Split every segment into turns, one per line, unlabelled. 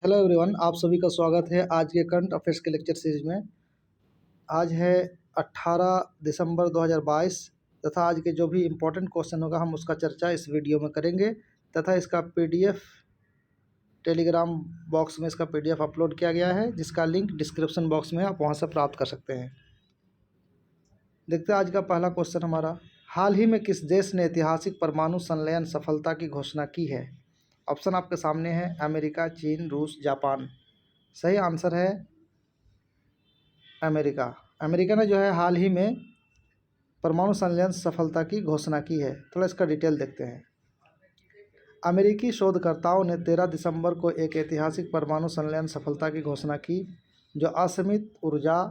Hello everyone, आप सभी का स्वागत है आज के करंट अफेयर्स के लेक्चर सीरीज में। आज है 18 दिसंबर 2022 तथा आज के जो भी इम्पोर्टेंट क्वेश्चन होगा हम उसका चर्चा इस वीडियो में करेंगे तथा इसका पीडीएफ टेलीग्राम बॉक्स में इसका पीडीएफ अपलोड किया गया है, जिसका लिंक डिस्क्रिप्शन बॉक्स में आप वहां से प्राप्त कर सकते हैं। देखते हैं आज का पहला क्वेश्चन हमारा। हाल ही में किस देश ने ऐतिहासिक परमाणु संलयन सफलता की घोषणा की है? ऑप्शन आपके सामने है, अमेरिका, चीन, रूस, जापान। सही आंसर है अमेरिका। अमेरिका ने जो है हाल ही में परमाणु संलयन सफलता की घोषणा की है। थोड़ा इसका डिटेल देखते हैं। अमेरिकी शोधकर्ताओं ने 13 दिसंबर को एक ऐतिहासिक परमाणु संलयन सफलता की घोषणा की, जो असीमित ऊर्जा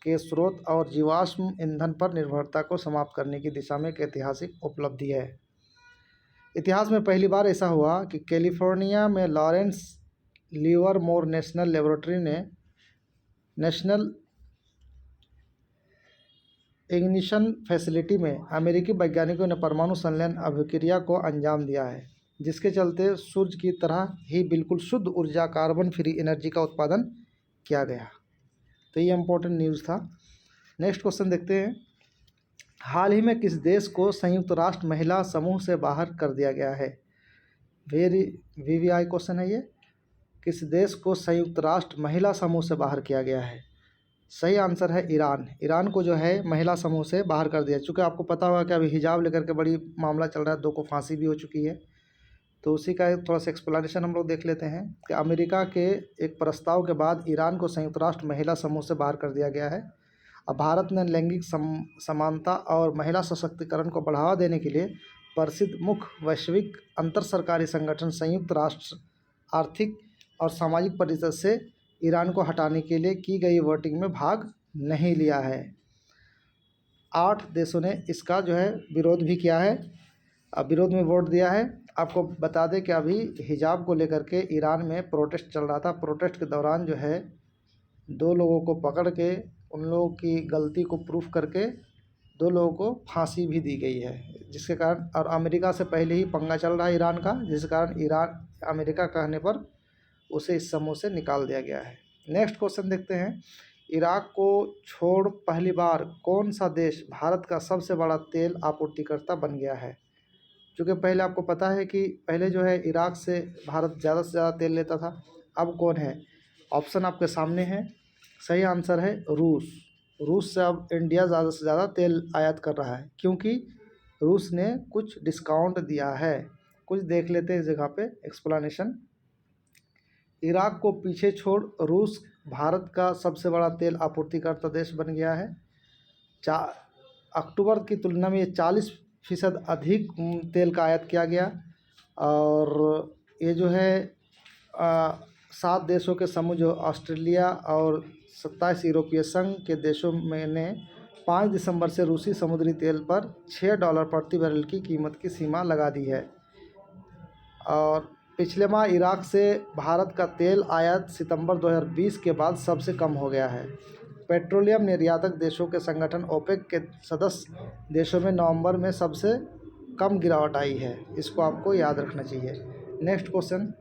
के स्रोत और जीवाश्म ईंधन पर निर्भरता को समाप्त करने की दिशा में एक ऐतिहासिक उपलब्धि है। इतिहास में पहली बार ऐसा हुआ कि कैलिफोर्निया में लॉरेंस लिवरमोर नेशनल लेबोरेटरी ने नेशनल इग्निशन फैसिलिटी में अमेरिकी वैज्ञानिकों ने परमाणु संलयन अभिक्रिया को अंजाम दिया है, जिसके चलते सूर्य की तरह ही बिल्कुल शुद्ध ऊर्जा कार्बन फ्री एनर्जी का उत्पादन किया गया। तो ये इम्पोर्टेंट न्यूज़ था। नेक्स्ट क्वेश्चन देखते हैं। हाल ही में किस देश को संयुक्त राष्ट्र महिला समूह से बाहर कर दिया गया है? वेरी वीवीआई क्वेश्चन है ये। किस देश को संयुक्त राष्ट्र महिला समूह से बाहर किया गया है? सही आंसर है ईरान। ईरान को जो है महिला समूह से बाहर कर दिया। चूँकि आपको पता होगा कि अभी हिजाब लेकर के बड़ी मामला चल रहा है, 2 को फांसी भी हो चुकी है, तो उसी का एक थोड़ा सा एक्सप्लेनेशन हम लोग देख लेते हैं कि अमेरिका के एक प्रस्ताव के बाद ईरान को संयुक्त राष्ट्र महिला समूह से बाहर कर दिया गया है। अब भारत ने लैंगिक समानता और महिला सशक्तिकरण को बढ़ावा देने के लिए प्रसिद्ध मुख्य वैश्विक अंतर सरकारी संगठन संयुक्त राष्ट्र आर्थिक और सामाजिक परिषद से ईरान को हटाने के लिए की गई वोटिंग में भाग नहीं लिया है। 8 देशों ने इसका जो है विरोध भी किया है, अब विरोध में वोट दिया है। आपको बता दें कि अभी हिजाब को लेकर के ईरान में प्रोटेस्ट चल रहा था। प्रोटेस्ट के दौरान जो है 2 लोगों को पकड़ के उन लोगों की गलती को प्रूफ करके 2 लोगों को फांसी भी दी गई है, जिसके कारण और अमेरिका से पहले ही पंगा चल रहा है ईरान का, जिस कारण ईरान अमेरिका कहने पर उसे इस समूह से निकाल दिया गया है। नेक्स्ट क्वेश्चन देखते हैं। इराक को छोड़ पहली बार कौन सा देश भारत का सबसे बड़ा तेल आपूर्तिकर्ता बन गया है? क्योंकि पहले आपको पता है कि पहले जो है इराक से भारत ज़्यादा से ज़्यादा तेल लेता था। अब कौन है? ऑप्शन आपके सामने है। सही आंसर है रूस। रूस से अब इंडिया ज़्यादा से ज़्यादा तेल आयात कर रहा है, क्योंकि रूस ने कुछ डिस्काउंट दिया है। कुछ देख लेते हैं इस जगह पे एक्सप्लेनेशन। इराक को पीछे छोड़ रूस भारत का सबसे बड़ा तेल आपूर्तिकर्ता देश बन गया है। अक्टूबर की तुलना में ये 40% अधिक तेल का आयात किया गया। और ये जो है 7 देशों के समूह जो ऑस्ट्रेलिया और 27 यूरोपीय संघ के देशों में ने 5 दिसंबर से रूसी समुद्री तेल पर $6 प्रति बैरल की कीमत की सीमा लगा दी है। और पिछले माह इराक से भारत का तेल आयात सितंबर 2020 के बाद सबसे कम हो गया है। पेट्रोलियम निर्यातक देशों के संगठन ओपेक के सदस्य देशों में नवंबर में सबसे कम गिरावट आई है। इसको आपको याद रखना चाहिए। Next question.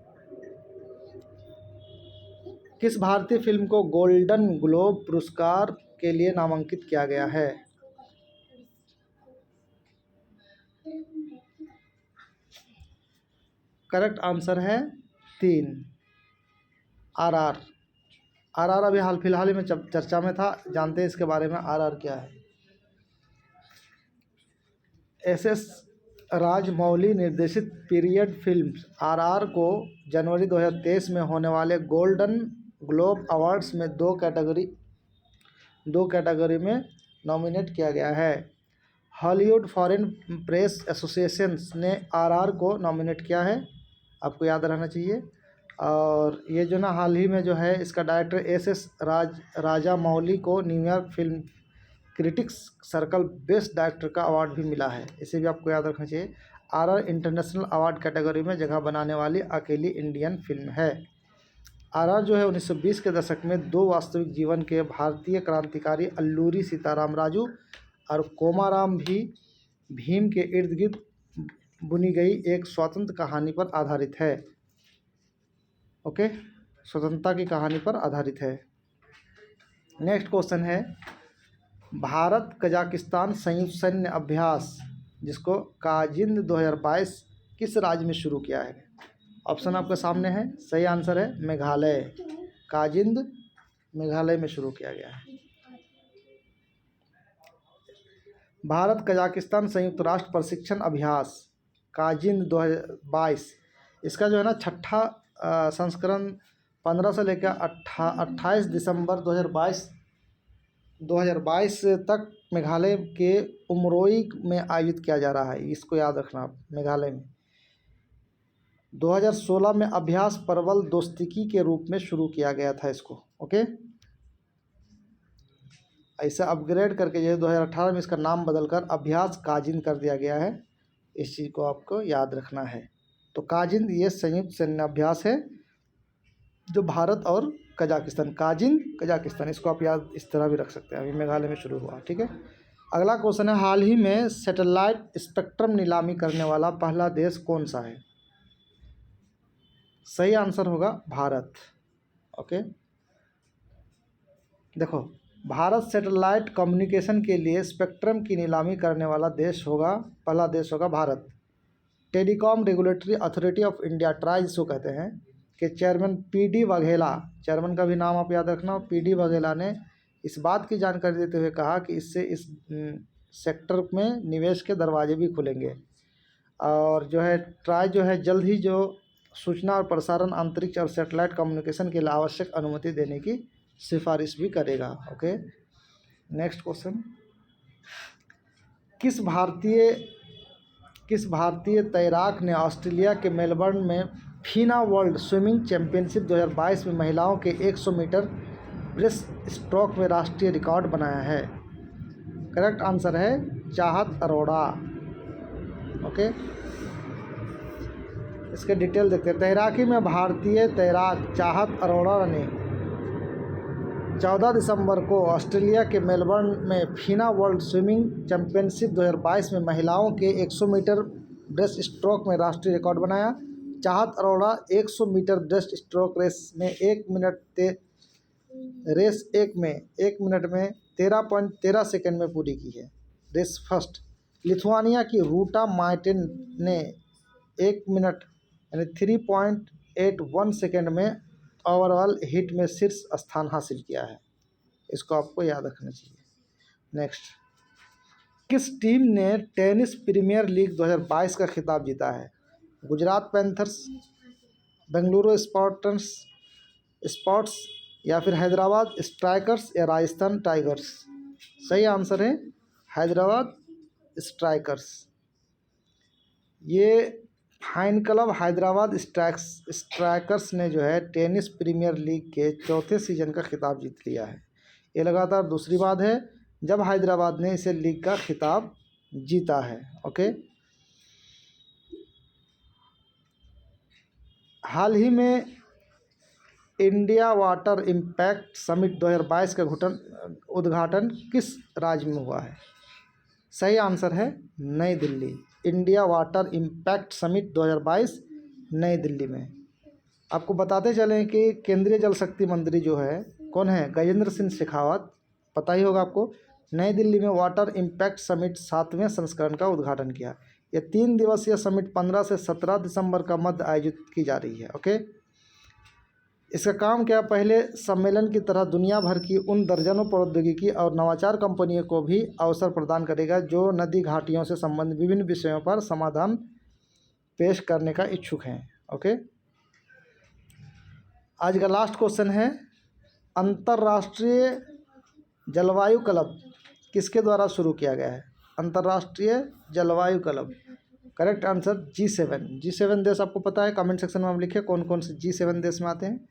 किस भारतीय फिल्म को गोल्डन ग्लोब पुरस्कार के लिए नामांकित किया गया है? करेक्ट आंसर है 3, आरआर। आरआर अभी हाल फिलहाल ही में चर्चा में था। जानते हैं इसके बारे में आरआर क्या है? एसएस राजमौली निर्देशित पीरियड फिल्म आरआर को जनवरी 2023 में होने वाले गोल्डन ग्लोब अवार्ड्स में 2 कैटेगरी में नॉमिनेट किया गया है। हॉलीवुड फॉरेन प्रेस एसोसिएशन ने आरआर को नॉमिनेट किया है, आपको याद रहना चाहिए। और ये जो ना हाल ही में जो है इसका डायरेक्टर एसएस राजामौली को New York film critics circle best director का अवार्ड भी मिला है। इसे भी आपको याद रखना चाहिए। आरआर इंटरनेशनल अवार्ड कैटेगरी में जगह बनाने वाली अकेली इंडियन फिल्म है। आरआर जो है 1920 के दशक में 2 वास्तविक जीवन के भारतीय क्रांतिकारी अल्लूरी सीताराम राजू और कोमाराम भीम के इर्द गिर्द बुनी गई एक स्वतंत्र कहानी पर आधारित है। ओके, स्वतंत्रता की कहानी पर आधारित है। नेक्स्ट क्वेश्चन है, भारत कजाकिस्तान संयुक्त सैन्य अभ्यास जिसको काजिंद 2022 किस राज्य में शुरू किया है? ऑप्शन आपके सामने है, सही आंसर है मेघालय। काजिंद मेघालय में शुरू किया गया है। भारत कजाकिस्तान संयुक्त राष्ट्र प्रशिक्षण अभ्यास काजिंद 2022, इसका जो है ना 6ठा संस्करण 15 से लेकर 28 दिसंबर 2022 तक मेघालय के उमरोई में आयोजित किया जा रहा है। इसको याद रखना आप, मेघालय में 2016 में अभ्यास प्रबल दोस्तिकी के रूप में शुरू किया गया था इसको। ओके, ऐसा अपग्रेड करके जो है 2018 में इसका नाम बदलकर अभ्यास काजिंद कर दिया गया है। इस चीज़ को आपको याद रखना है। तो काजिंद ये संयुक्त सैन्य अभ्यास है जो भारत और कजाकिस्तान, काजिंद कजाकिस्तान, इसको आप याद इस तरह भी रख सकते हैं। अभी मेघालय में शुरू हुआ, ठीक है। अगला क्वेश्चन है, हाल ही में सैटेलाइट स्पेक्ट्रम नीलामी करने वाला पहला देश कौन सा है? सही आंसर होगा भारत। ओके, देखो, भारत सैटेलाइट कम्युनिकेशन के लिए स्पेक्ट्रम की नीलामी करने वाला देश होगा, पहला देश होगा Bharat. Telecom regulatory authority of India, try जिसको कहते हैं, के चेयरमैन पीडी वाघेला, चेयरमैन का भी नाम आप याद रखना, पीडी वाघेला ने इस बात की जानकारी देते हुए कहा कि इससे इस सेक्टर में निवेश के दरवाजे भी खुलेंगे और जो है ट्राई जो है जल्द ही जो सूचना और प्रसारण, अंतरिक्ष और सैटेलाइट कम्युनिकेशन के लिए आवश्यक अनुमति देने की सिफारिश भी करेगा। ओके, नेक्स्ट क्वेश्चन, किस भारतीय तैराक ने ऑस्ट्रेलिया के मेलबर्न में फीना वर्ल्ड स्विमिंग चैंपियनशिप 2022 में महिलाओं के 100 मीटर ब्रेस्ट स्ट्रोक में राष्ट्रीय रिकॉर्ड बनाया है? करेक्ट आंसर है चाहत अरोड़ा। ओके, इसके डिटेल देखते हैं। तैराकी में भारतीय तैराक चाहत अरोड़ा ने 14 दिसंबर को ऑस्ट्रेलिया के मेलबर्न में फीना वर्ल्ड स्विमिंग चैंपियनशिप 2022 में महिलाओं के 100 मीटर ब्रेस्ट स्ट्रोक में राष्ट्रीय रिकॉर्ड बनाया। Chahat Arora 100 metre breast stroke race में 1 मिनट में 13.13 सेकंड में पूरी की है। रेस फर्स्ट लिथुआनिया की रूटा मार्टिन ने 1 मिनट यानी 3.81 सेकंड में ओवरऑल हिट में शीर्ष स्थान हासिल किया है। इसको आपको याद रखना चाहिए। नेक्स्ट, किस टीम ने टेनिस प्रीमियर लीग 2022 का खिताब जीता है? गुजरात पैंथर्स, बेंगलुरु स्पोर्ट्स या फिर हैदराबाद स्ट्राइकर्स या राजस्थान टाइगर्स? सही आंसर है हैदराबाद स्ट्राइकर्स। ये फाइन क्लब हैदराबाद स्ट्राइकर्स ने जो है टेनिस प्रीमियर लीग के चौथे सीजन का खिताब जीत लिया है। ये लगातार दूसरी बार है जब हैदराबाद ने इसे लीग का खिताब जीता है। ओके, हाल ही में इंडिया वाटर इम्पैक्ट समिट 2022 का उद्घाटन किस राज्य में हुआ है? सही आंसर है नई Delhi. India water impact summit 2022 नई दिल्ली में। आपको बताते चलें कि केंद्रीय जल शक्ति मंत्री जो है कौन है? गजेंद्र सिंह शेखावत, पता ही होगा आपको। नई दिल्ली में वाटर इम्पैक्ट समिट 7वें संस्करण का उद्घाटन किया। यह 3 दिवसीय समिट 15 से 17 दिसंबर का मध्य आयोजित की जा रही है। ओके, इसका काम क्या? पहले सम्मेलन की तरह दुनिया भर की उन दर्जनों प्रौद्योगिकी और नवाचार कंपनियों को भी अवसर प्रदान करेगा जो नदी घाटियों से संबंधित विभिन्न विषयों पर समाधान पेश करने का इच्छुक हैं। ओके, आज का लास्ट क्वेश्चन है, अंतर्राष्ट्रीय जलवायु क्लब किसके द्वारा शुरू किया गया है? अंतर्राष्ट्रीय जलवायु club, correct answer G7। G7 देश आपको पता है, कमेंट सेक्शन में आप लिखिए कौन कौन से G7 देश में आते हैं।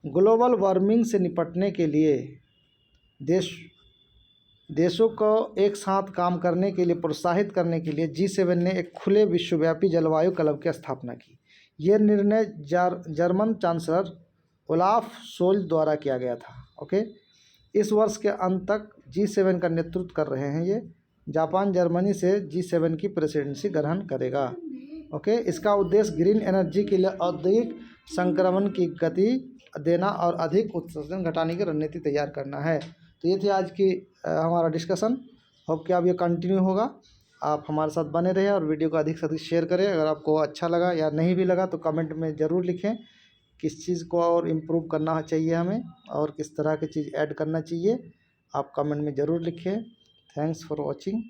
ग्लोबल वार्मिंग से निपटने के लिए देशों को एक साथ काम करने के लिए प्रोत्साहित करने के लिए G7 ने एक खुले विश्वव्यापी जलवायु क्लब की स्थापना की। यह निर्णय जर्मन चांसलर ओलाफ शोल्ज द्वारा किया गया था। ओके, इस वर्ष के अंत तक G7 का नेतृत्व कर रहे हैं ये। जापान जर्मनी से G7 की प्रेसिडेंसी ग्रहण करेगा। ओके, इसका उद्देश्य ग्रीन एनर्जी के लिए औद्योगिक संक्रमण की गति देना और अधिक उत्सर्जन घटाने की रणनीति तैयार करना है। तो ये थी आज की हमारा डिस्कशन। होप कि अब ये कंटिन्यू होगा। आप हमारे साथ बने रहें और वीडियो को अधिक से अधिक शेयर करें। अगर आपको अच्छा लगा या नहीं भी लगा तो कमेंट में ज़रूर लिखें किस चीज़ को और इम्प्रूव करना चाहिए हमें और किस तरह की चीज़ ऐड करना चाहिए। आप कमेंट में ज़रूर लिखें। Thanks for watching.